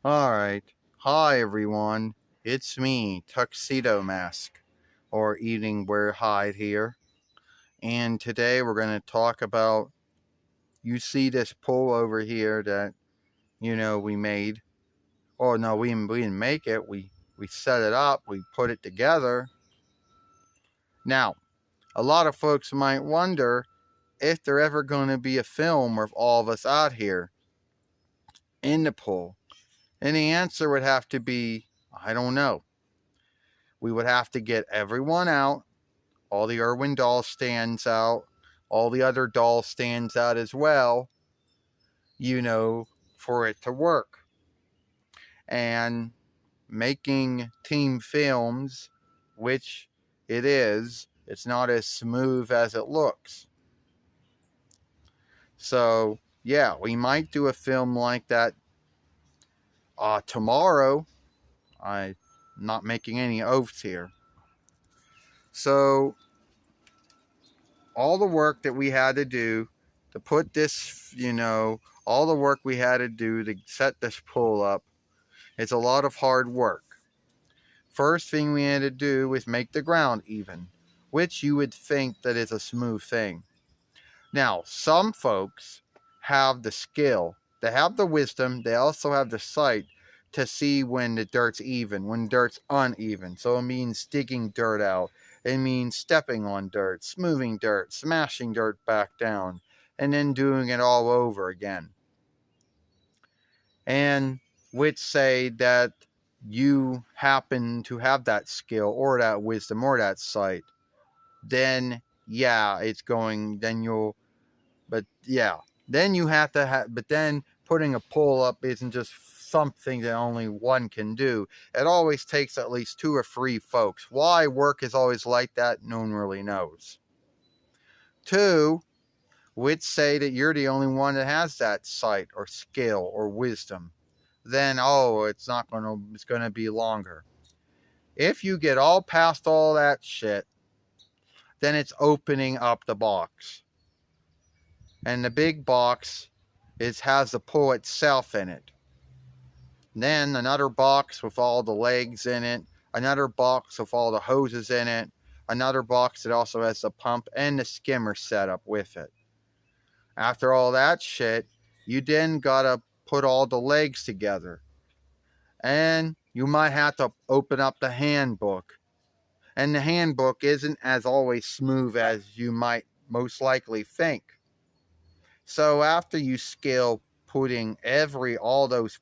Alright. Hi everyone. It's me, Tuxedo Mask, or Eating Where Hide here. And today we're going to talk about, you see this pull over here that, we made. Oh no, we didn't make it. We set it up, we put it together. Now, a lot of folks might wonder if there ever going to be a film of all of us out here in the pool. And the answer would have to be, I don't know. We would have to get everyone out. All the Irwin doll stands out. All the other dolls stands out as well, for it to work. And making team films, which it's not as smooth as it looks. So, yeah, we might do a film like that tomorrow. I'm not making any oaths here. So, all the work that we had to do to put this, all the work we had to do to set this pool up, it's a lot of hard work. First thing we had to do was make the ground even, which you would think that is a smooth thing. Now, some folks have the skill, they have the wisdom, they also have the sight to see when the dirt's even, when dirt's uneven. So it means digging dirt out. It means stepping on dirt, smoothing dirt, smashing dirt back down, and then doing it all over again. And which say that you happen to have that skill or that wisdom or that sight, then yeah, then you have to have, but then putting a pull up isn't just something that only one can do. It always takes at least 2 or 3 folks. Why work is always like that, no one really knows. 2, which say that you're the only one that has that sight or skill or wisdom. Then, it's going to be longer. If you get all past all that shit, then it's opening up the box. And the big box has the pull itself in it. Then another box with all the legs in it, another box with all the hoses in it, another box that also has the pump and the skimmer set up with it. After all that shit, you then gotta put all the legs together. And you might have to open up the handbook. And the handbook isn't as always smooth as you might most likely think. So after you skill putting all those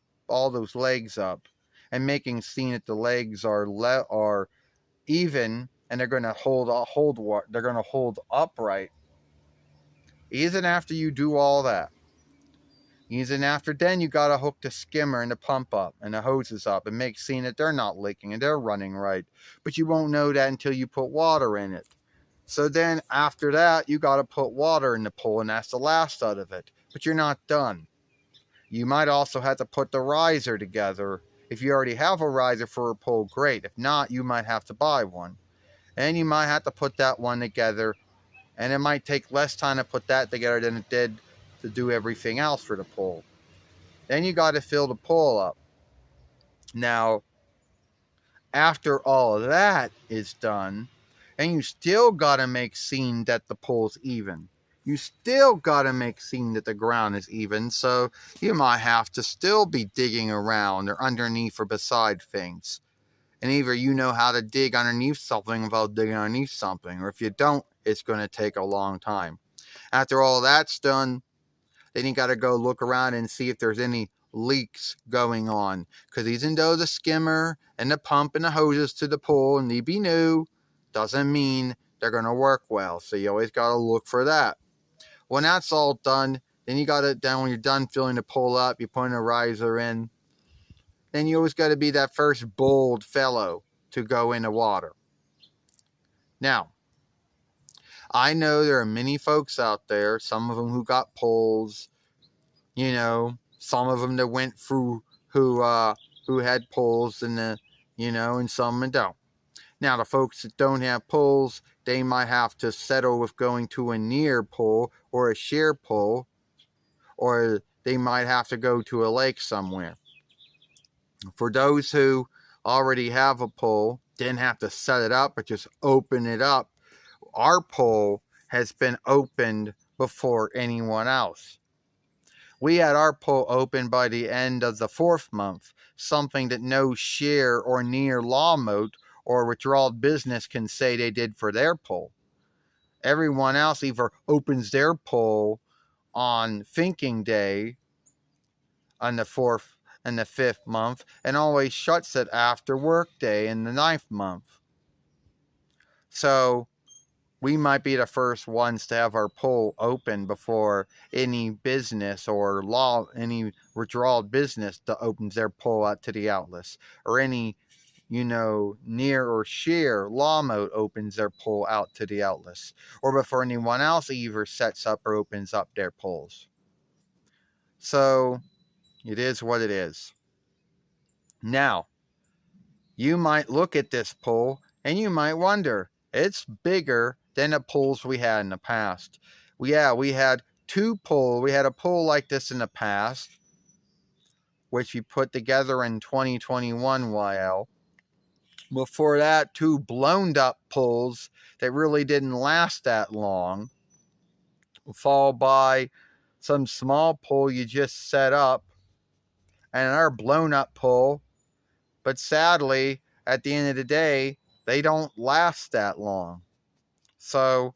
legs up and making sure that the legs are even and they're going to hold upright, even after you do all that, even after then you got to hook the skimmer and the pump up and the hoses up and make sure that they're not leaking and they're running right. But you won't know that until you put water in it. So then after that, you got to put water in the pool, and that's the last out of it. But you're not done. You might also have to put the riser together. If you already have a riser for a pool, great. If not, you might have to buy one. And you might have to put that one together, and it might take less time to put that together than it did to do everything else for the pool. Then you got to fill the pool up. Now, after all of that is done, and you still gotta make sure that the pool's even. You still gotta make sure that the ground is even, so you might have to still be digging around or underneath or beside things. And either you know how to dig underneath something without digging underneath something, or if you don't, it's going to take a long time. After all that's done, then you gotta go look around and see if there's any leaks going on. Because even though the skimmer and the pump and the hoses to the pool need to be new, doesn't mean they're going to work well. So you always got to look for that. When that's all done, then when you're done filling the pool up, you put a riser in. Then you always got to be that first bold fellow to go in the water. Now, I know there are many folks out there, some of them who got poles, some of them that went through who had poles and some that don't. Now, the folks that don't have poles, they might have to settle with going to a near pole or a sheer pole, or they might have to go to a lake somewhere. For those who already have a pole, didn't have to set it up, but just open it up, our pole has been opened before anyone else. We had our pole open by the end of the 4th month, something that no share or near law moat or withdrawal business can say they did for their pole. Everyone else either opens their pole on thinking day on the 4th and the 5th month and always shuts it after work day in the 9th month. So we might be the first ones to have our poll open before any business or law, any withdrawal business that opens their poll out to the outlets, or any, near or share law mode opens their poll out to the outlets, or before anyone else either sets up or opens up their polls. So it is what it is. Now, you might look at this poll and you might wonder, it's bigger than the polls we had in the past. We had two polls. We had a poll like this in the past, which we put together in 2021 YL. Before that, two blown up polls that really didn't last that long, followed by some small poll you just set up, and our blown up poll. But sadly, at the end of the day, they don't last that long. So,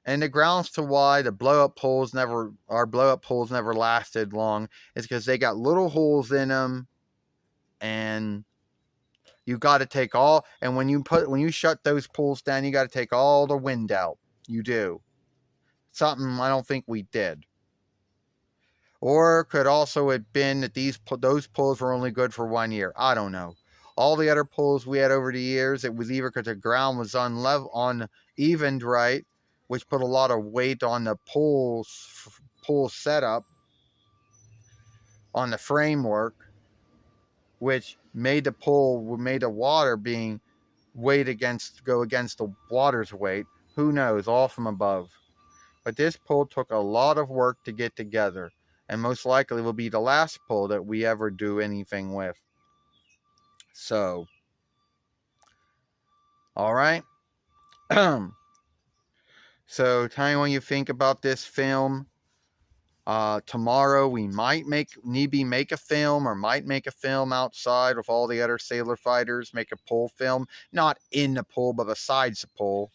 and the grounds to why our blow up poles never lasted long is because they got little holes in them, and you got to take all, and when you shut those poles down, you got to take all the wind out. You do. Something I don't think we did. Or could also have been that those poles were only good for 1 year. I don't know. All the other poles we had over the years, it was either because the ground was unevened right, which put a lot of weight on the pole setup, on the framework, which made the water being go against the water's weight. Who knows? All from above. But this pole took a lot of work to get together, and most likely will be the last pole that we ever do anything with. So, all right. So, tell me what you think about this film. Tomorrow we might make a film, or might make a film outside with all the other sailor fighters. Make a pole film, not in the pole, but besides the pole.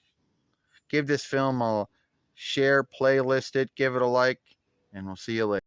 Give this film a share, playlist it, give it a like, and we'll see you later.